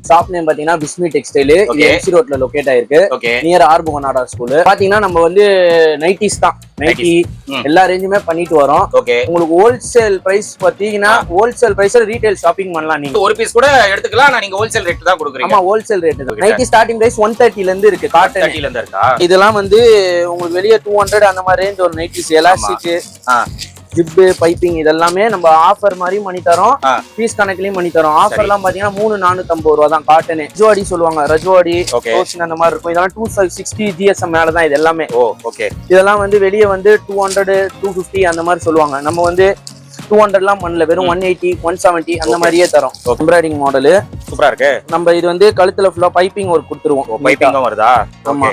Shop name பாத்தீங்கன்னா Bismi textile. இது MC ரோட்ல லொகேட் ஆயிருக்கு. நியர் ஆர்புகனாடா ஸ்கூல். பாத்தீங்கன்னா நம்ம வந்து நைட்டிஸ் தான். நைட்டி எல்லா ரேஞ்சுமே பண்ணிட்டு வரோம். உங்களுக்கு ஹோல்சேல் பிரைஸ் பாத்தீங்கன்னா ஹோல்சேல் பிரைஸ்ல ரீட்டைல் ஷாப்பிங் பண்ணலாம். நீங்க ஒரு பீஸ் கூட எடுத்துக்கலாம். நீங்க ஹோல்சேல் ரேட் தான் கொடுக்குறீங்க. ஆமா, ஹோல்சேல் ரேட் தான். நைட்டி ஸ்டார்டிங் பிரைஸ் 130 ல இருந்து இருக்கு. காட்டன் 130 ல இருந்து இருக்கா? இதெல்லாம் வந்து உங்களுக்கு வெளிய 200 அந்த மாதிரி ரேஞ்ச் ஒரு நைட்டிஸ் எலாஸ்டிக் ஜிப்பு பைப்பிங் இதெல்லாமே நம்ம ஆஃபர் மாதிரி பண்ணி தரோம். பீஸ் கணக்குலயும் பண்ணி தரோம். ஆஃபர்லாம் பாத்தீங்கன்னா 3450 ரூபா தான். காட்டன் ரஜோடி சொல்லுவாங்க, ரஜோடி அந்த மாதிரி இருக்கும். இதெல்லாம் 260 GSM மேலதான் இது எல்லாமே. இதெல்லாம் வந்து வெளியே வந்து 200 250 அந்த மாதிரி சொல்லுவாங்க. நம்ம வந்து 200லாம் பண்ணல, வெறும் 180 170 அந்த மாதிரியே தரோம். எம்ப்ராய்டிங் மாடல் சூப்பரா இருக்கு. நம்ம இது வந்து கழுத்துல ஃபுல்லா பைப்பிங் ஒர்க் கொடுத்துருவோம். பைப்பிங்கும் வருதா? ஆமா,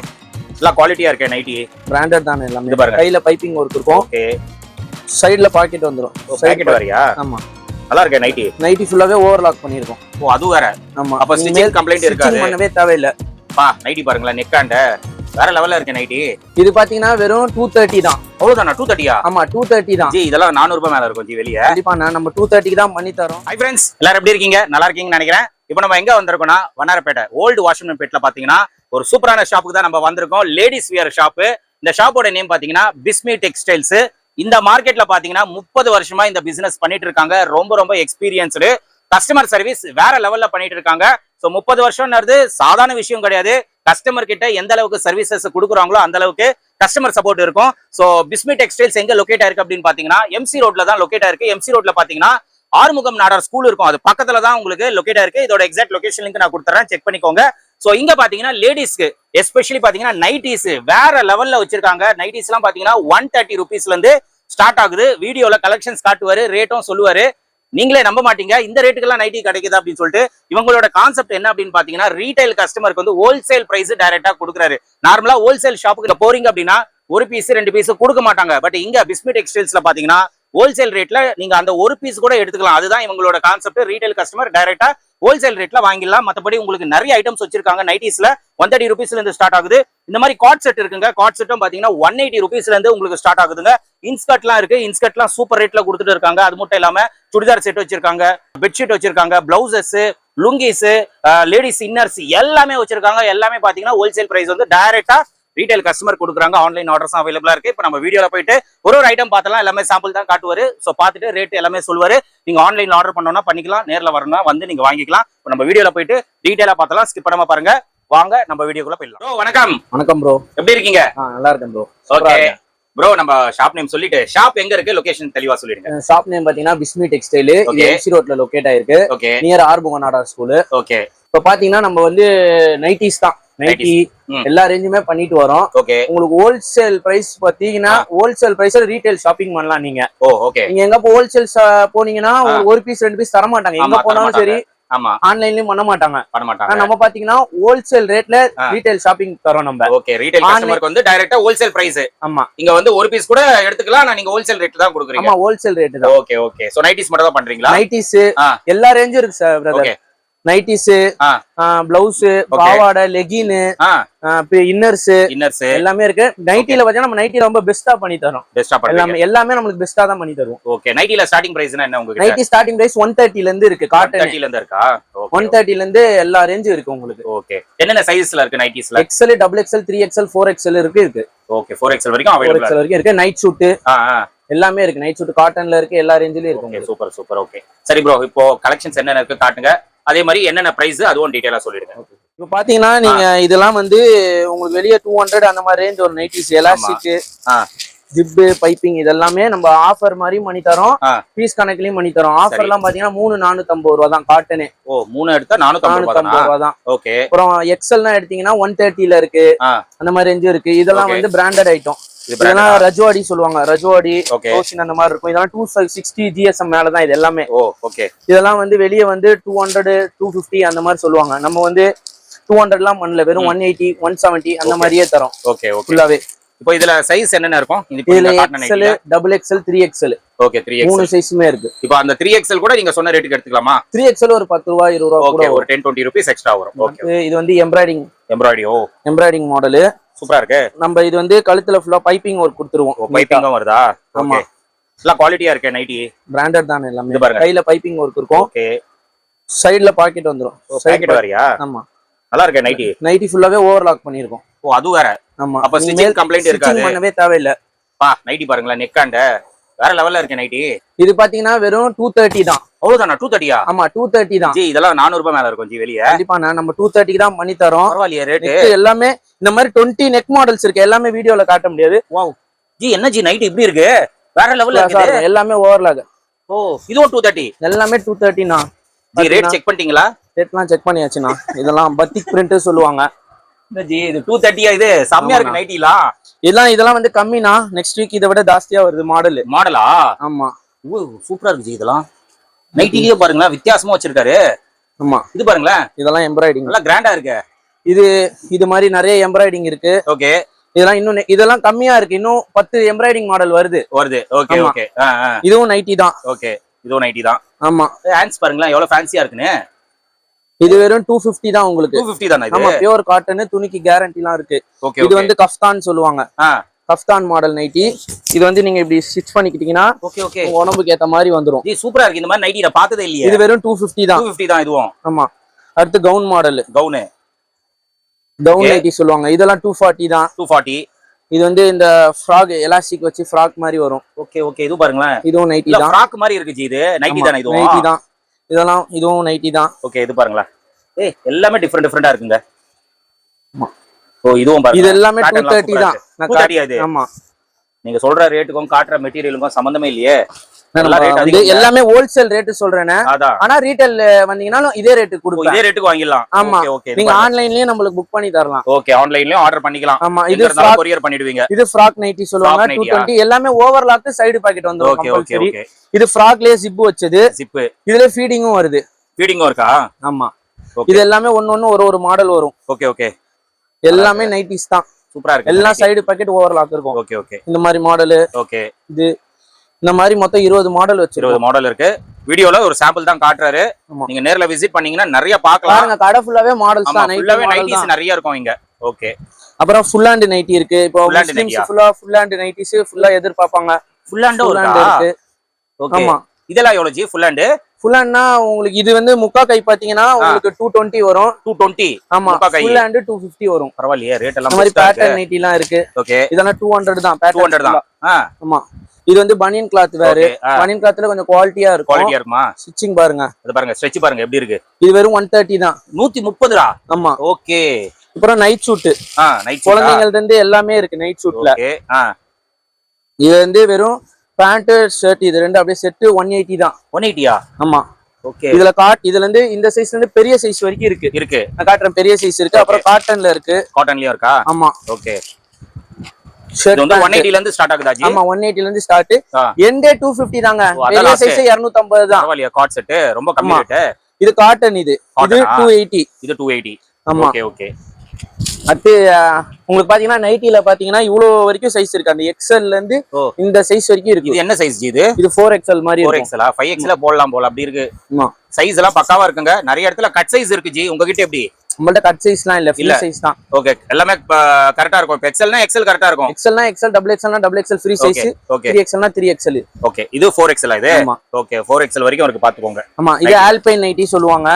எல்லாம் குவாலிட்டியா இருக்கு. நைட்டி பிராண்டட் தானே எல்லாமே. கையில பைப்பிங் ஒர்க் இருக்கும். சைடுல பாக்கெட் வந்துரும். பாக்கெட் வரியா? ஆமா, நல்லா இருக்கு. நைட்டி ஃபுல்லாவே ஓவர்லாக் பண்ணிருக்கோம். ஓ, அது வேற. ஆமா, அப்ப ஸ்டிச்சிங் கம்ப்ளைண்ட் இருக்காது. பண்ணவே தேவையில்ல. பா, நைட்டி பாருங்களேன், நெக்காண்ட வேற லெவல்ல இருக்கு நைட்டி. இது பாத்தீங்கன்னா வெறும் 230 தான். அவ்வளவுதானா? 230யா? ஆமா, 230 தான். ஜி, இதெல்லாம் 400 ரூபாய் மேல இருக்கும் ஜி வெளிய. கண்டிப்பா நம்ம 230க்கு தான் பண்ணி தரோம். ஹை फ्रेंड्स, எல்லாரும் எப்படி இருக்கீங்க? நல்லா இருக்கீங்கன்னு நினைக்கிறேன். இப்போ நம்ம எங்க வந்திருக்கோம்னா வண்ணாரப்பேட்டை ஓல்டு வாஷிங்டன் பேட்ல பாத்தீங்கன்னா ஒரு சூப்பரான ஷாப்புக்கு தான் நம்ம வந்திருக்கோம். Ladies wear shop. இந்த ஷாப்போட நேம் பாத்தீங்கன்னா பிஸ்மி டெக்ஸ்டைல்ஸ். இந்த மார்க்கெட்ல பாத்தீங்கன்னா 30 வருஷமா இந்த பிசினஸ் பண்ணிட்டு இருக்காங்க. ரொம்ப எக்ஸ்பீரியன்ஸ்டு. கஸ்டமர் சர்வீஸ் வேற லெவல்ல பண்ணிட்டு இருக்காங்க. சோ 30 வருஷம்ன்றது சாதாரண விஷயம் கிடையாது. கஸ்டமர் கிட்ட எந்த அளவுக்கு சர்வீசஸ் கொடுக்குறாங்களோ அந்த அளவுக்கு கஸ்டமர் சப்போர்ட் இருக்கும். சோ பிஸ்மி டெக்ஸ்டைல்ஸ் எங்க லொகேட் ஆயிருக்கு அப்படின்னு பாத்தீங்கன்னா எம்சி ரோட்ல தான் லொகேட் ஆயிருக்கு. எம்சி ரோட்ல பாத்தீங்கன்னா ஆறுமுகம் நாடார் ஸ்கூல் இருக்கும். அது பக்கத்துல தான் உங்களுக்கு லொகேட் ஆயிருக்கு. இதோட எக்ஸாக்ட் லொகேஷன் லிங்க் நான் கொடுத்துறேன், செக் பண்ணிக்கோங்க. சோ இங்க பாத்தீங்கன்னா லேடிஸ்க்கு எஸ்பெஷலி பாத்தீங்கன்னா நைட்டிஸ் வேற லெவல்ல வச்சிருக்காங்க. நைட்டிஸ் எல்லாம் பாத்தீங்கன்னா 130 ருபீஸ்ல இருந்து ஸ்டார்ட் ஆகுது. வீடியோல கலெக்ஷன்ஸ் காட்டுவாரு, ரேட்டும் சொல்லுவாரு. நீங்களே நம்ப மாட்டீங்க இந்த ரேட்டுக்கெல்லாம் நைட்டி கிடைக்குது அப்படின்னு சொல்லிட்டு. இவங்களோட கான்செப்ட் என்ன அப்படின்னு பாத்தீங்கன்னா ரீட்டைல் கஸ்டமருக்கு வந்து ஹோல்சேல் பிரைஸ் டைரக்டா கொடுக்குறாரு. நார்மலா ஹோல்சேல் ஷாப்புக்கு போறீங்க அப்படின்னா ஒரு பீஸ் 2 பீஸ் கொடுக்க மாட்டாங்க. பட் இங்க பிஸ்மி டெக்ஸ்டைல்ஸ்ல பாத்தீங்கன்னா ஹோல்சேல் ரேட்ல நீங்க அந்த ஒரு பீஸ் கூட எடுத்துக்கலாம். அதுதான் இவங்களோட கான்செப்ட். ரீட்டைல் கஸ்டமர் டைரக்டா ஹோல்சேல் ரேட்ல வாங்கிடலாம். மத்தபடி உங்களுக்கு நிறைய ஐட்டம்ஸ் வச்சிருக்காங்க. நைட்டிஸ்ல 130 ருபீஸ்ல இருந்து ஸ்டார்ட் ஆகுது. இந்த மாதிரி காட் செட் இருக்குங்க. காட் செட்டும் பாத்தீங்கன்னா 180 ருபீஸ்ல இருந்து உங்களுக்கு ஸ்டார்ட் ஆகுதுங்க. இன்ஸ்கர்ட்லாம் இருக்கு. இன்ஸ்கர்ட்லாம் சூப்பர் ரேட்ல கொடுத்துட்டு இருக்காங்க. அது மட்டும் இல்லாம சுடிதார் செட் வச்சிருக்காங்க, பெட்ஷீட் வச்சிருக்காங்க, பிளவுசஸ், லுங்கிஸ், லேடிஸ் இன்னர்ஸ் எல்லாமே வச்சிருக்காங்க. எல்லாமே பாத்தீங்கன்னா ஹோல்சேல் பிரைஸ் வந்து டைரக்டா ரீட்டைல் கஸ்டமர் கொடுக்குறாங்க. ஆன்லைன் ஆர்டர்ஸ் அவைலபிளா இருக்கு. இப்போ நம்ம வீடியோல போயிட்டு ஒரு ஐட்டம் பார்த்தலாம். எல்லாமே சாம்பிள் தான் காட்டுவாரு. ஸோ பார்த்துட்டு ரேட் எல்லாமே சொல்லுவாரு. நீங்க ஆன்லைன்ல ஆர்டர் பண்ணோம்னா பண்ணிக்கலாம், நேரில் வரணும்னா வந்து நீங்க வாங்கிக்கலாம். இப்போ நம்ம வீடியோல போயிட்டு டீடைலா பார்த்தலாம். ஸ்கிப் பண்ணாம பாருங்க. வாங்க நம்ம வீடியோக்குள்ள போயிடலாம். ப்ரோ வணக்கம். வணக்கம் ப்ரோ, எப்படி இருக்கீங்க? நல்லா இருக்கேன் ப்ரோ. ஓகே ப்ரோ, நம்ம ஷாப் நேம் சொல்லிட்டு ஷாப் எங்க இருக்கு, லொகேஷன் தெளிவா சொல்லிடுங்க. ஷாப் நேம் பாத்தீங்கன்னா பிஸ்மி டெக்ஸ்டைல். இது எம்சி ரோட்ல லொகேட் ஆயிருக்கு. நியர் ஆர்புகனாடா ஸ்கூல். ஓகே, இப்போ பாத்தீங்கன்னா நம்ம வந்து நைட்டிஸ் தான். நைட்டி எல்லா ரேஞ்சுமே பண்ணிட்டு வரோம். உங்களுக்கு ஹோல்சேல் பிரைஸ் பாத்தீங்கன்னா ஹோல்சேல் பிரைஸ்ல ரீட்டைல் ஷாப்பிங் பண்ணலாம். நீங்க நீங்க எங்க ஹோல்சேல் போனீங்கன்னா ஒரு பீஸ் 2 பீஸ் தர மாட்டாங்க. எங்க போனாலும் சரி ஆன்லைன்லயும் பண்ண மாட்டாங்க. நம்ம பாத்தீங்கன்னா ஹோல்சேல் ரேட்ல ரீட்டைல் ஷாப்பிங் தரோம். நம்ம ரீட்டைல் கஸ்டமருக்கு வந்து டைரக்டா ஹோல்சேல் பிரைஸ். ஆமா, இங்க வந்து ஒரு பீஸ் கூட எடுத்துக்கலாம். நீங்க ஹோல்சேல் ரேட் தான் கொடுக்குறீங்க. ஆமா, ஹோல்சேல் ரேட் தான். ஓகே. சோ நைட்டிஸ் மட்டும் தான் பண்றீங்களா? நைட்டிஸ் எல்லா ரேஞ்சும் இருக்கு சார் பிரதர். நைட்டிஸ், பிளவுஸ், பாவாடை, லெகின், இன்னர்ஸ் எல்லாமே இருக்கு. நைட்டில பாத்தீங்கன்னா நம்ம நைட்டி ரொம்ப பெஸ்டா பண்ணி தரோம். எல்லாமே நம்மளுக்கு பெஸ்டா தான் பண்ணி தருவோம். ஓகே, நைட்டில ஸ்டார்டிங் பிரைஸ்னா என்ன உங்களுக்கு? நைட்டி ஸ்டார்டிங் பிரைஸ் 130 ல இருந்து இருக்கு. காட்டன் 130 ல இருந்து இருக்கா? 130 ல இருந்து எல்லா ரேஞ்சும் இருக்கு உங்களுக்கு. ஓகே, என்னென்ன சைஸ்ல இருக்கு நைட்டிஸ்ல? XL, XXL, 3XL, 4XL இருக்கு. ஓகே, 4XL வரைக்கும் அவைலபிள் இருக்கு. நைட் சூட் எல்லாமே இருக்கு. நைட் சூட் காட்டன்ல இருக்கு. எல்லா ரேஞ்சிலயும் இருக்கு. சூப்பர். ஓகே, சரி ப்ரோ, இப்போ கலெக்ஷன்ஸ் என்னென்ன இருக்கு காட்டுங்க. அதே மாதிரி என்னென்ன பிரைஸ் அதுவும் டீடைலா சொல்லிடுங்க. இப்போ பாத்தீங்கன்னா நீங்க இதெல்லாம் வந்து உங்களுக்கு வெளியே 200 அந்த மாதிரி ரேஞ்ச் ஒரு நைட்டிஸ் எலாஸ்டிக் ஜிப்பு பைப்பிங் இதெல்லாமே நம்ம ஆஃபர் மாதிரி பண்ணி தரோம். பீஸ் கணக்குலயும் பண்ணி தரோம். ஆஃபர் எல்லாம் பாத்தீங்கன்னா 3450 ரூபா தான். காட்டனு 3 எடுத்தா 450 ரூபா தான். ஓகே, அப்புறம் எக்ஸ்எல் எடுத்தீங்கன்னா 130 ல இருக்கு. அந்த மாதிரி ரேஞ்சும் இருக்கு. இதெல்லாம் வந்து பிராண்டட் ஐட்டம். இதெல்லாம் ரஜோடி சொல்லுவாங்க, ரஜோடி அந்த மாதிரி இருக்கும். இதெல்லாம் 260 GSM மேலதான் இது எல்லாமே. இதெல்லாம் வந்து வெளியே வந்து 200 250 அந்த மாதிரி சொல்லுவாங்க. நம்ம வந்து 200லாம் பண்ணல, வெறும் 180 170 அந்த மாதிரியே தரோம். ஃபுல்லாவே. இப்போ இதுல சைஸ் என்னென்ன இருக்கும்? இதுல XL, XXL, 3XL. Okay, 3XL மூணு சைஸ்மே இருக்கு. இப்போ அந்த 3XL கூட நீங்க சொன்ன ரேட்டுக்கு எடுத்துக்கலாமா? 3XL ஒரு 10 ரூபா 20 ரூபா கூட ஒரு 10-20 ரூபீஸ் எக்ஸ்ட்ரா வரும். ஓகே, இது வந்து எம்ப்ராய்டிங் மாடல் சூப்பரா இருக்கு. நம்ம இது வந்து கழுத்துல ஃபுல்லா பைப்பிங் ஒர்க் கொடுத்துருவோம். பைப்பிங்கும் வருதா? ஆமா, எல்லாம் குவாலிட்டியா இருக்கு. நைட்டி பிராண்டட் தான் எல்லாமே. கையில பைப்பிங் ஒர்க் இருக்கும். ஓகே, சைடுல பாக்கெட் வந்துரும். பாக்கெட் வரியா? ஆமா, நல்லா இருக்கு. நைட்டி நைட்டி ஃபுல்லாவே ஓவர்லாக் பண்ணிருக்கோம். ஓ அது வேற. ஆமா, அப்ப ஸ்டிச்சிங் கம்ப்ளைண்ட் இருக்காது. பண்ணவே தேவையில்ல. பா நைட்டி பாருங்களா, நெக்காண்ட வேற லெவல்ல இருக்கு நைட்டி. இது பாத்தீங்கன்னா வெறும் 230 தான். அவ்வளவுதானா? 230யா? ஆமா 230 தான் ஜி. இதெல்லாம் 400 ரூபாய் மேல இருக்கும் ஜி வெளிய. கண்டிப்பா நம்ம 230 தான் பண்ணி தரோம். பரவாயில்லையே ரேட். எல்லாமே இந்த மாதிரி 20 நெக் மாடல்ஸ் இருக்கு. எல்லாமே வீடியோல காட்ட முடியாது. வாவ் ஜி, என்ன ஜி நைட்டி இப்படி இருக்கு? வேற லெவல்ல இருக்கு. எல்லாமே ஓவர்லாக். ஓ இதுவும் 230? எல்லாமே 230 னா. ஜி ரேட் செக் பண்ணிட்டீங்களா? ரேட்லாம் செக் பண்ணியாச்சுனா. இதெல்லாம் பத்திக் பிரிண்ட் சொல்லுவாங்க. இந்த ஜி இது 230யா? இது செம்மையா இருக்கு நைட்டிலாம். இதெல்லாம் வந்து கம்மினா நெக்ஸ்ட் வீக் இதை விட ஜாஸ்தியா வருது மாடலா. ஆமா, ஓ சூப்பரா இருக்கு ஜி. இதெல்லாம் நைட்டிலேயே பாருங்களா வித்தியாசமா வச்சிருக்காரு. ஆமா, இது பாருங்களேன், இதெல்லாம் எம்ப்ராய்டிங் நல்லா கிராண்டா இருக்கு. இது மாதிரி நிறைய எம்ப்ராய்டிங் இருக்கு. ஓகே, இதெல்லாம் கம்மியா இருக்கு. இன்னும் 10 எம்ப்ராய்டிங் மாடல் வருது. Okay okay. இதுவும் நைட்டி தான். ஓகே, இதுவும் நைட்டி தான். ஆமா, ஹேண்ட்ஸ் பாருங்களா எவ்வளவு ஃபேன்சியா இருக்குன்னு. இது வெறும் 250 தான் உங்களுக்கு. 250 தானா இது? ஆமா, பியூர் காட்டன், துணிக்கு கேரண்டிலாம் இருக்கு. இது வந்து கஃப்தான் சொல்லுவாங்க. Kaftan model nightie. இது வந்து நீங்க இப்படி ஸ்டிச் பண்ணிக்கிட்டீங்கன்னா உடம்புக்கு ஏத்த மாதிரி வந்துரும். ஜி சூப்பரா இருக்கு. இந்த மாதிரி நைட்டி நான் பார்த்ததே இல்லையே. இது வெறும் 250 தான். 250 தான் இதுவும். ஆமா, அடுத்து கவுன் மாடல். கவுன் நைட்டி சொல்லுவாங்க. இதெல்லாம் 240 தான். 240. இது வந்து இந்த ஃப்ராக் எலாஸ்டிக் வச்சு ஃப்ராக் மாதிரி வரும். Okay okay. இது பாருங்களேன், இதுவும் நைட்டி தான். ஃப்ராக் மாதிரி இருக்கு ஜி. இது நைட்டி தானே? இதுவும் நைட்டி தான். இதுவும் நைட்டி தான். ஓகே, இது பாருங்களேன். எல்லாமே டிஃபரெண்டா இருக்குங்க. ஓ இதுவும் பாருங்க. இது எல்லாமே 230 தான். 230 இது. ஆமா, நீங்க சொல்ற ரேட்டுக்கும் காட்டுற மெட்டீரியலுக்கும் சம்பந்தமே இல்லையே. எல்லாமே ஹோல்சேல் ரேட் சொல்றேனே. ஆனா ரீட்டைல் வந்தீங்கன்னா இதே ரேட் கொடுப்போம். இதே ரேட்டுக்கு வாங்கிடலாம். ஆமா, நீங்க ஆன்லைன்லயே நமக்கு புக் பண்ணி தரலாம். ஓகே, ஆன்லைன்லயும் ஆர்டர் பண்ணிக்கலாம். ஆமா, இது கொரியர் பண்ணிடுவீங்க. இது ஃப்ராக் நைட்டி சொல்லுவாங்க. 220. எல்லாமே ஓவர்லாக் சைடு பாக்கெட் வந்துரும். Okay okay okay. இது ஃப்ராக்லயே ஜிப் வச்சது. ஜிப். இதுல ஃபீடிங்கும் வருது. ஃபீடிங்கும் இருக்கா? ஆமா, இது எல்லாமே ஒண்ணு ஒரு மாடல் வரும். Okay okay. எல்லாமே நைட்டிஸ் தான். சூப்பரா இருக்கு. எல்லாம் சைடு பாக்கெட் ஓவர்லாக் இருக்கும். Okay okay. இந்த மாதிரி மாடல். ஓகே. இது இந்த மாதிரி மொத்தம் 20 மாடல் வச்சு 20 மாடல் இருக்கு. வீடியோல ஒரு சாம்பிள் தான் காட்டுறாரு. நீங்க நேர்ல விசிட் பண்ணீங்கன்னா நிறைய பார்க்கலாம். பாருங்க, கடை ஃபுல்லாவே மாடல்ஸ் தான். ஃபுல்லாவே நைட்டிஸ் நிறைய இருக்கும் இங்க. ஓகே. அப்புறம் ஃபுல் ஹேண்ட் நைட்டி இருக்கு. இப்போ முஸ்லிம்ஸ் ஃபுல் ஹேண்ட் நைட்டிஸ் ஃபுல்லா எதிர்பார்ப்பாங்க. ஃபுல் ஹேண்ட் இருக்கு. ஓகே. ஆமா, இதெல்லாம் எவ்வளவு ஜி ஃபுல் ஹேண்ட்? ஃபுல் ஹேண்ட்னா உங்களுக்கு இது வந்து முக்கா கை பாத்தீங்கன்னா உங்களுக்கு 220 வரும். 220. ஆமா, ஃபுல் ஹேண்ட் 250 வரும். பரவாயில்லையே, ரேட் எல்லாம் இந்த மாதிரி பேட்டர்ன் நைட்டிலாம் இருக்கு. ஓகே. இதெல்லாம் 200 தான். 200 தான். ஆமா, இது வந்து பனியன் கிளாத் வேற. பனியன் கிளாத்ல கொஞ்சம் குவாலிட்டியா இருக்குமா? ஸ்டிச்சிங் பாருங்க. இது பாருங்க, ஸ்ட்ரெச் பாருங்க எப்படி இருக்கு. இது வெறும் 130 தான். 130. ஆமா. ஓகே. அப்புறம் நைட் சூட். நைட் குழந்தைங்கள்ட்ட இருந்து எல்லாமே இருக்கு நைட் சூட்ல. ஓகே. இது வந்து வெறும் பேண்ட் ஷர்ட் இது ரெண்டு அப்படியே செட் 180 தான். 180யா? ஆமா. ஓகே. இதுல இருந்து இந்த சைஸ்ல இருந்து பெரிய சைஸ் வரைக்கும் இருக்கு. நான் காட்டுறேன், பெரிய சைஸ் இருக்கு. அப்புறம் காட்டன்ல இருக்கு. காட்டன்லயும் இருக்கா? ஆமா. ஓகே. ஷர்ட் வந்து 180 ல இருந்து ஸ்டார்ட் ஆகுதா ஜி? ஆமா, 180 ல இருந்து ஸ்டார்ட். எண்டே 250 தாங்க. பெரிய சைஸ் 250 தான். பரவாயில்லையா, காட் செட் ரொம்ப கம்மி ரேட். இது காட்டன். இது 280. இது 280. ஆமா. Okay okay. அடுத்து உங்களுக்கு பாத்தீங்கன்னா நைட்டில பாத்தீங்கன்னா இவ்வளவு வரைக்கும் சைஸ் இருக்கு. அந்த எக்ஸ்எல்ல இருந்து இந்த சைஸ் வரைக்கும் இருக்கு. இது என்ன சைஸ் ஜி இது? இது 4XL மாதிரி. 4XL 5XL போடலாம் போல அப்படி இருக்கு. சைஸ் எல்லாம் பக்காவா இருக்குங்க. நிறைய இடத்துல கட் சைஸ் இருக்கு ஜி. உங்ககிட்ட எப்படி? நம்மள்ட்ட கட் சைஸ்லாம் இல்ல, ஃப்ரீ சைஸ் தான். ஓகே, எல்லாமே கரெக்ட்டா இருக்கும். எக்ஸ்எல்னா எக்ஸ்எல் கரெக்ட்டா இருக்கும். எக்ஸ்எல்னா எக்ஸ்எல், டபுள் எக்ஸ்எல்னா டபுள் எக்ஸ்எல் ஃப்ரீ சைஸ். 3XLனா 3XL. ஓகே, இது 4XL இது. ஓகே, 4XL வரைக்கும் இருக்கு, பாத்துக்கோங்க. ஆமா, இது ஆல்பைன் நைட்டி சொல்லுவாங்க.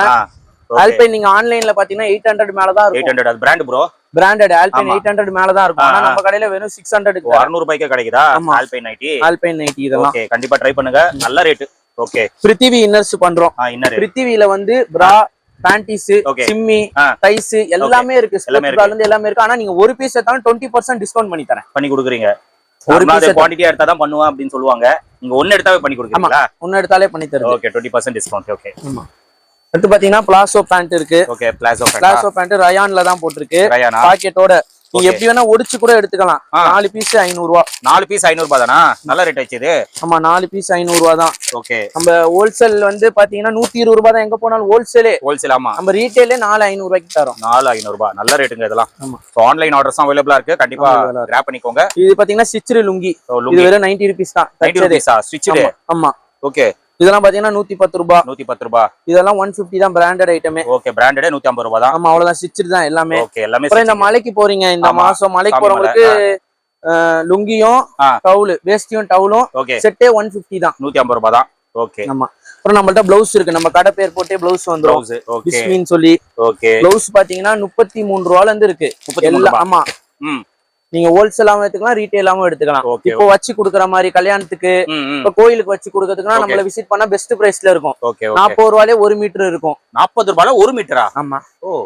ஆல்பைன் நீங்க ஆன்லைன்ல பாத்தீங்கன்னா 800 மேல தான் இருக்கும். 800 அது பிராண்ட் ப்ரோ. பிராண்டட் ஆல்பைன் 800 மேல தான் இருக்கும். ஆனா நம்ம கடையில வெறும் 600 க்கு 600 ரூபாய்க்கு கிடைக்குதா ஆல்பைன் நைட்டி? ஆல்பைன் நைட்டி இதெல்லாம். ஓகே, கண்டிப்பா ட்ரை பண்ணுங்க, நல்ல ரேட். ஓகே. பிரித்திவி இன்னர்ஸ் பண்றோம். பிரித்திவில வந்து பிரா, பேண்டிஸ், சிம்மி, டைஸ் எல்லாமே இருக்கு. ஸ்போர்ட்ஸ்ல இருந்து எல்லாமே இருக்கு. ஆனா நீங்க ஒரு பீஸ் எடுத்தாலும் 20% டிஸ்கவுண்ட் பண்ணி தரேன். பண்ணி கொடுக்குறீங்க. ஒரு பீஸ் குவாண்டிட்டியா எடுத்தா தான் பண்ணுவேன் அப்படின்னு சொல்லுவாங்க. நீங்க ஒன்னு எடுத்தாவே பண்ணி கொடுக்குறீங்களா? ஒன்னு எடுத்தாலே பண்ணி தரேன். Okay, 20% discount. ஓகே. ஆமா. அடுத்து பாத்தீங்கன்னா பிளாசோ பேண்ட் இருக்கு. ஓகே, பிளாசோ பேண்ட் ரயான்ல தான் போட்டுருக்கு. பாக்கெட்டோட நீங்க எப்படி வேணா ஒடிச்சு கூட எடுத்துக்கலாம். 4 பீஸ் 500 ரூபாய். 4 பீஸ் 500 ரூபாய் தானா? நல்ல ரேட் ஆச்சு இது. ஆமா, 4 பீஸ் 500 ரூபாய் தான். ஓகே. நம்ம ஹோல்சேல் வந்து பாத்தீங்கன்னா 120 ரூபாய் தான். எங்க போனாலும் ஹோல்சேல். ஆமா. நம்ம ரீட்டைலே 4500 ரூபாய்க்கு தரோம். 4500 ரூபாய் நல்ல ரேட்டுங்க இதெல்லாம். ஆமா. ஆன்லைன் ஆர்டர்ஸ் அவைலபிளா இருக்கு, கண்டிப்பா கிராப் பண்ணிக்கோங்க. இது பாத்தீங்கன்னா ஸ்டிச்டு லுங்கி. இது வெறும் 90 ரூபீஸ் தான். 90 ரூபீஸா ஸ்டிச்டு? ஆமா. ஓகே. இதெல்லாம் பாத்தீங்கன்னா 110 ரூபாய். 110 ரூபாய். இதெல்லாம் 150 தான் பிராண்டட் ஐட்டமே. ஓகே, பிராண்டட் 150 ரூபாய் தான். ஆமா, அவ்வளவுதான். ஸ்டிச்டு தான் எல்லாமே. ஓகே, எல்லாமே. அப்புறம் இந்த மலைக்கு போறீங்க, இந்த மாசம் மலைக்கு போறவங்களுக்கு லுங்கியும் டவுல், வேஸ்டியும் டவுலும் செட்டே 150 தான். 150 ரூபாய் தான். ஓகே ஆமா அப்புறம் நம்மள்ட்ட பிளவுஸ் இருக்கு நம்ம கடை பேர் போட்டே பிளவுஸ் வந்துரும் ப்ளவுஸ் ஓகே பிஸ்மின்னு சொல்லி ஓகே பிளவுஸ் பாத்தீங்கன்னா 33 ரூபாயில இருந்து இருக்கு 33 எல்லாம் ஆமா ம் நீங்க ஹோல்சேலாவும் எடுத்துக்கலாம் ரீட்டைலாவும் எடுத்துக்கலாம் Okay, இப்போ வச்சு குடுக்குற மாதிரி கல்யாணத்துக்கு ம் ம் இப்ப கோயிலுக்கு வச்சு கொடுக்கறதுக்குன்னா நம்மள விசிட் பண்ணா பெஸ்ட் பிரைஸ்ல இருக்கும் ஓகே ஓகே 40 ரூபாயிலே 1 மீட்டர் இருக்கும் 40 ரூபாயில 1 மீட்டரா ஆமா ஓ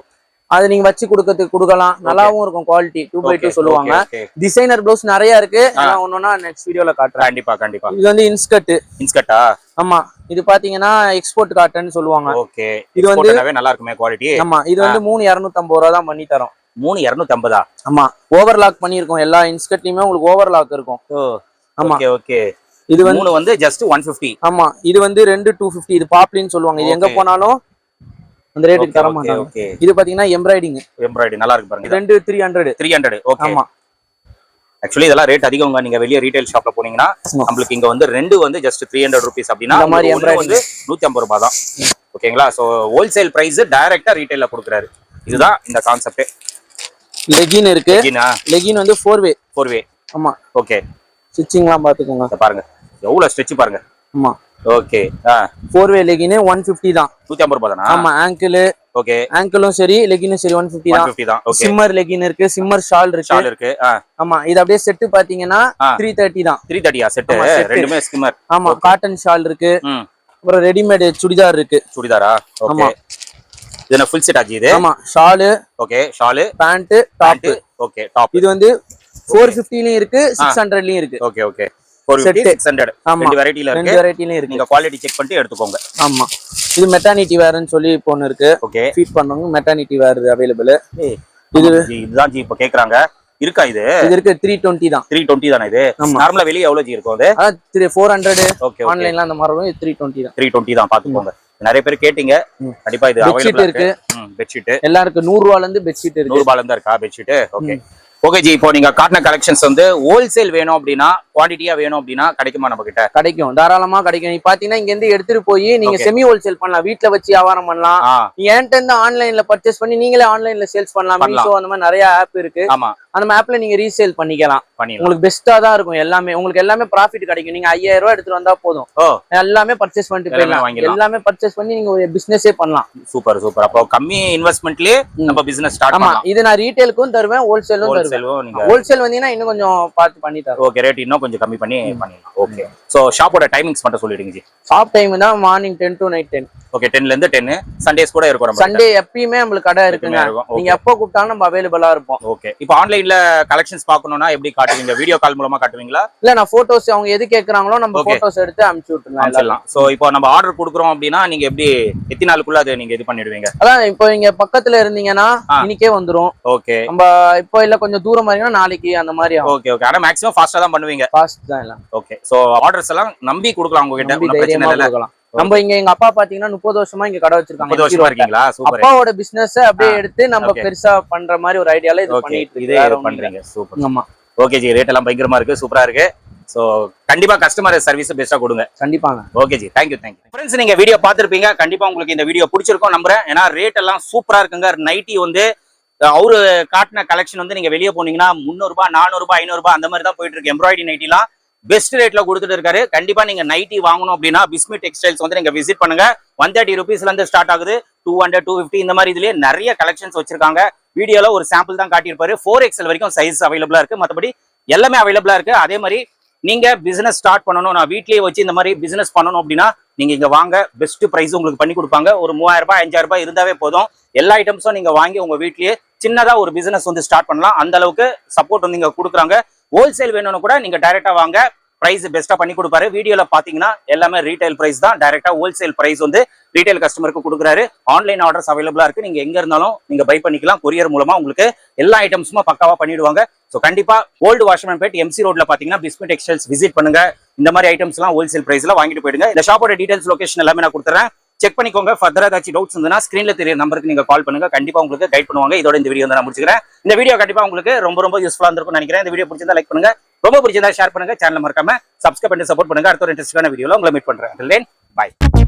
அது நீங்க வச்சு கொடுக்கறதுக்கு கொடுக்கலாம் நல்லாவும் இருக்கும் குவாலிட்டி 2x2 சொல்லுவாங்க ஓகே டிசைனர் ப்ளவுஸ் நிறைய இருக்கு நான் ஒன்னொன்னா நெக்ஸ்ட் வீடியோல காட்டுறேன் கண்டிப்பா கண்டிப்பா இது வந்து இன்ஸ்கர்ட் இன்ஸ்கர்ட்டா ஆமா இது பாத்தீங்கன்னா எக்ஸ்போர்ட் காட்டன் சொல்லுவாங்க ஓகே இது வந்து நல்லா இருக்குமே குவாலிட்டி ஆமா இது வந்து 3250 ரூபா தான் பண்ணி தரோம் 3250 ஆமா ஓவர்லாக் பண்ணிருக்கோம் எல்லா இன்ஸ்கர்ட்லயுமே உங்களுக்கு ஓவர்லாக் இருக்கும் ஓ ஆமா ஓகே ஓகே இது வந்து 3 வந்து ஜஸ்ட் 150 ஆமா இது வந்து 250 இது பாப்லின்னு சொல்லுவாங்க இது எங்க Okay. போனாலும் அந்த ரேட்டுக்கு தர மாட்டாங்க ஓகே இது பாத்தீங்கன்னா எம்ப்ராய்டிங் எம்ப்ராய்டரி நல்லா இருக்கு பாருங்க 300 300 ஓகே ஆமா ஆக்சுவலி இதெல்லாம் ரேட் அதிகங்க நீங்க வெளிய ரீட்டைல் ஷாப்ல போனீங்கன்னா நம்மளுக்கு இங்க வந்து ரெண்டு வந்து ஜஸ்ட் 300 ரூபீஸ் அப்படினா இந்த மாதிரி ஒண்ணு வந்து 150 ரூபாய் தான் ஓகேங்களா சோ ஹோல்சேல் பிரைஸ் டைரக்டா ரீட்டைல்ல கொடுக்கறாரு இதுதான் இந்த கான்செப்ட் லெகின் இருக்கு லெகின் வந்து 4 வே ஆமா ஓகே ஸ்டிச்சிங்லாம் பாத்துக்கோங்க பாருங்க எவ்வளவு ஸ்ட்ரெச் பாருங்க ஆமா ஓகே 4 வே லெகின் 150 தான் 150 ரூபாய் தானா ஆமா ஆங்கிள் ஓகே ஆங்கிளும் சரி லெகினும் சரி 150 தான் 150 தான் ஓகே சிம்மர் லெகின் இருக்கு சிம்மர் ஷால் இருக்கு ஆமா இது அப்படியே செட் பாத்தீங்கன்னா 330 தான் 330 செட் ரெண்டுமே ஸ்கிம்மர் ஆமா காட்டன் ஷால் இருக்கு ம் அப்புறம் ரெடிமேட் சுடிதார் இருக்கு சுடிதாரா ஓகே இது என்ன ஃபுல் செட் ஆச்சு இது ஆமா shawl okay shawl pant top okay top இது வந்து 450 லயும் இருக்கு 600 லயும் இருக்கு ஓகே ஓகே 600 ஆமா ரெண்டு வெரைட்டில இருக்கு ரெண்டு வெரைட்டிலயும் இருக்கு நீங்க குவாலிட்டி செக் பண்ணிட்டு எடுத்துக்கோங்க ஆமா இது மெட்டர்னிட்டி வேர்னு சொல்லி இப்போ ஒன்னு இருக்கு ஓகே ஃபீட் பண்ணவங்க மெட்டர்னிட்டி வேர் அவைலபிள் இது இதுதான் ஜி இப்போ கேக்குறாங்க இருக்கா இது இருக்கு 320 தான் 320 தானே இது நார்மலா வெளிய எவ்வளவு ஜி இருக்கும் அது 400 ஓகே ஆன்லைன்ல அந்த மாதிரி வரும் 320 தான் 320 தான் பாத்துக்கோங்க நிறைய பேர் கேட்டிங்க கண்டிப்பா இது அவைலபிள் இருக்கு பெட் ஷீட் எல்லாருக்கும் 100 ரூபாயில இருந்து பெட் ஷீட் இருக்கு 100 ரூபாயில இருந்து இருக்கா பெட் ஷீட் ஓகே ஓகே ஜி இப்போ நீங்க காட்டின கலெக்ஷன்ஸ் வந்து ஹோல்சேல் வேணும் அப்படின்னா குவான்டிட்டியா வேணும் அப்படின்னா கிடைக்குமா நம்ம கிட்ட கிடைக்கும் தாராளமா கிடைக்கும் நீ பாத்தீங்கன்னா இங்க இருந்து எடுத்துட்டு போய் நீங்க செமி ஹோல்சேல் பண்ணலாம் வீட்ல வச்சு வியாபாரம் பண்ணலாம் நீ என்கிட்ட இருந்து ஆன்லைன்ல பர்ச்சேஸ் பண்ணி நீங்களே ஆன்லைன்ல சேல்ஸ் பண்ணலாம் மீஷோ அந்த மாதிரி நிறைய ஆப் இருக்கு ஆமா அந்த ஆப்ல நீங்க ரீசேல் பண்ணிக்கலாம் உங்களுக்கு பெஸ்டா தான் இருக்கும் எல்லாமே உங்களுக்கு எல்லாமே ப்ராஃபிட் கிடைக்கும் நீங்க 5000 ரூபாய் எடுத்துட்டு வந்தா போதும் எல்லாமே பர்ச்சேஸ் பண்ணிட்டு போயிடலாம் எல்லாமே பர்ச்சேஸ் பண்ணி நீங்க ஒரு பிசினஸே பண்ணலாம் சூப்பர் சூப்பர் அப்போ கம்மி இன்வெஸ்ட்மென்ட்லயே நம்ம பிசினஸ் ஸ்டார்ட் பண்ணலாம் இது நான் ரீட்டைலுக்கும் தருவேன் ஹோல்சேலும் தருவேன் ஹோல்சேல் வந்தீங்கன்னா இன்னும் கொஞ்சம் பார்த்து பண்ணி தரோம் ஓகே ரேட் இன்னும் கொஞ்சம் கம்மி பண்ணி பண்ணிடலாம் ஓகே சோ ஷாப்போட டைமிங்ஸ் மட்டும் சொல்லிடுங்க ஜி ஷாப் டைம் தான் மார்னிங் 10 to night 10 ஓகே 10 ல இருந்து 10 சண்டேஸ் கூட இருக்கும் நம்ம சண்டே எப்பயுமே நமக்கு கடை இருக்குங்க நீங்க எப்போ கூப்பிட்டாலும் நம்ம அவைலபிளா இருப்போம் ஓகே இப்போ ஆன்லைன்ல கலெக்ஷன்ஸ் பார்க்கணும்னா எப்படி காட்டுவீங்க வீடியோ கால் மூலமா காட்டுவீங்களா இல்ல நான் போட்டோஸ் அவங்க எது கேக்குறாங்களோ நம்ம போட்டோஸ் எடுத்து அனுப்பிச்சு விட்டுறலாம் சோ இப்போ நம்ம ஆர்டர் கொடுக்குறோம் அப்படின்னா நீங்க எப்படி எத்தனை நாளுக்குள்ள அது நீங்க இது பண்ணிடுவீங்க அதான் இப்போ நீங்க பக்கத்துல இருந்தீங்கன்னா இன்னைக்கே வந்துரும் ஓகே நம்ம இப்போ இல்ல கொஞ்சம் தூரமா இருக்கா நாளைக்கு அந்த மாதிரி ஓகே ஓகே ஆனா மேக்ஸிமம் ஃபாஸ்டா தான் பண்ணுவீங்க ஃபாஸ்ட் தான் எல்லாம் ஓகே சோ ஆர்டர்ஸ் எல்லாம் நம்பி கொடுக்கலாம் உங்ககிட்ட ஒண்ணும் பிரச்சனை இல்ல நம்ம இங்க எங்க அப்பா பாத்தீங்கன்னா 30 வருஷமா இங்க கடை வச்சிருக்காங்க 30 வருஷமா இருக்கீங்களா சூப்பர் அப்பாவோட பிசினஸ் அப்படியே எடுத்து நம்ம பெருசா பண்ற மாதிரி ஒரு ஐடியால இது பண்ணிட்டு இதே பண்றீங்க சூப்பர் ஆமா ஓகே ஜி ரேட் எல்லாம் பயங்கரமா இருக்கு சூப்பரா இருக்கு சோ கண்டிப்பா கஸ்டமர் சர்வீஸ் பெஸ்டா கொடுங்க கண்டிப்பாங்க ஓகே ஜி தேங்க்யூ ஃப்ரெண்ட்ஸ் நீங்க வீடியோ பார்த்திருப்பீங்க கண்டிப்பா உங்களுக்கு இந்த வீடியோ பிடிச்சிருக்கும் நம்புறேன் ஏன்னா ரேட் எல்லாம் சூப்பரா இருக்குங்க நைட்டி வந்து அவரு காட்டின கலெக்ஷன் வந்து நீங்க வெளியே போனீங்கன்னா 300 ரூபாய் 400 ரூபாய் 500 ரூபாய் அந்த மாதிரி தான் போயிட்டு இருக்கு எம்ப்ராய்டரி நைட்டிலாம் பெஸ்ட் ரேட்ல கொடுத்துட்டு இருக்காரு கண்டிப்பா நீங்க நைட்டி வாங்கணும் அப்படின்னா பிஸ்மி டெக்ஸ்டைல்ஸ் வந்து நீங்க விசிட் பண்ணுங்க 130 ரூபீஸ்ல இருந்து ஸ்டார்ட் ஆகுது 200 250 இந்த மாதிரி இதுலயே நிறைய கலெக்ஷன்ஸ் வச்சிருக்காங்க வீடியோல ஒரு சாம்பிள் தான் காட்டியிருப்பாரு 4XL வரைக்கும் சைஸ் அவைலபிளா இருக்கு மற்றபடி எல்லாமே அவைலபிளா இருக்கு அதே மாதிரி நீங்க பிசினஸ் ஸ்டார்ட் பண்ணணும் நான் வீட்லயே வச்சு இந்த மாதிரி பிசினஸ் பண்ணணும் அப்படின்னா நீங்க இங்க வாங்க பெஸ்ட் பிரைஸ் உங்களுக்கு பண்ணி கொடுப்பாங்க ஒரு 3000 ரூபாய் 5000 ரூபாய் இருந்தாவே போதும் எல்லா ஐட்டம்ஸும் நீங்க வாங்கி உங்க வீட்லயே சின்னதா ஒரு பிசினஸ் வந்து ஸ்டார்ட் பண்ணலாம் அந்த அளவுக்கு சப்போர்ட் வந்து இங்க கொடுக்குறாங்க ஹோல்சேல் வேணும்னு கூட நீங்க டைரக்டா வாங்க பிரைஸ் பெஸ்டா பண்ணி கொடுப்பாரு வீடியோல பாத்தீங்கன்னா எல்லாமே ரீட்டைல் பிரைஸ் தான் டைரக்டா ஹோல்சேல் பிரைஸ் வந்து ரீட்டைல் கஸ்டமருக்கு கொடுக்குறாரு ஆன்லைன் ஆர்டர்ஸ் அவைலபிளா இருக்கு நீங்க எங்க இருந்தாலும் நீங்க பை பண்ணிக்கலாம் கொரியர் மூலமா உங்களுக்கு எல்லா ஐட்டம்ஸும் பக்காவா பண்ணிடுவாங்க சோ கண்டிப்பா ஓல்டு வாஷ்மன்பேட் எம்சி ரோட்ல பாத்தீங்கன்னா பிஸ்மி டெக்ஸ்டைல்ஸ் விசிட் பண்ணுங்க இந்த மாதிரி ஐட்டம்ஸ் எல்லாம் ஹோல்சேல் பிரைஸ்ல வாங்கிட்டு போயிடுங்க இந்த ஷாப்போட டீடைல்ஸ் லொகேஷன் எல்லாமே நான் கொடுத்துறேன் செக் பண்ணிக்கோங்க ஃபர்தரா ஏதாச்சும் டவுட்ஸ் இருந்ததுன்னா ஸ்கிரீன்ல தெரிய நம்பருக்கு நீங்க கால் பண்ணுங்க கண்டிப்பா உங்களுக்கு கைட் பண்ணுவாங்க இதோட இந்த வீடியோ நான் முடிச்சுக்கிறேன் இந்த வீடியோ கண்டிப்பா உங்களுக்கு ரொம்ப யூஸ்ஃபுல்லா இருந்திருக்கும் நினைக்கிறேன் இந்த வீடியோ பிடிச்சிருந்தா லைக் பண்ணுங்க ரொம்ப பிடிச்சிருந்தா ஷேர் பண்ணுங்க சேனல் மறக்காம சப்ஸ்கிரைப் பண்ணி சப்போர்ட் பண்ணுங்க அடுத்த ஒரு இன்ட்ரெஸ்டான வீடியோல உங்களை மீட் பண்றேன் பாய்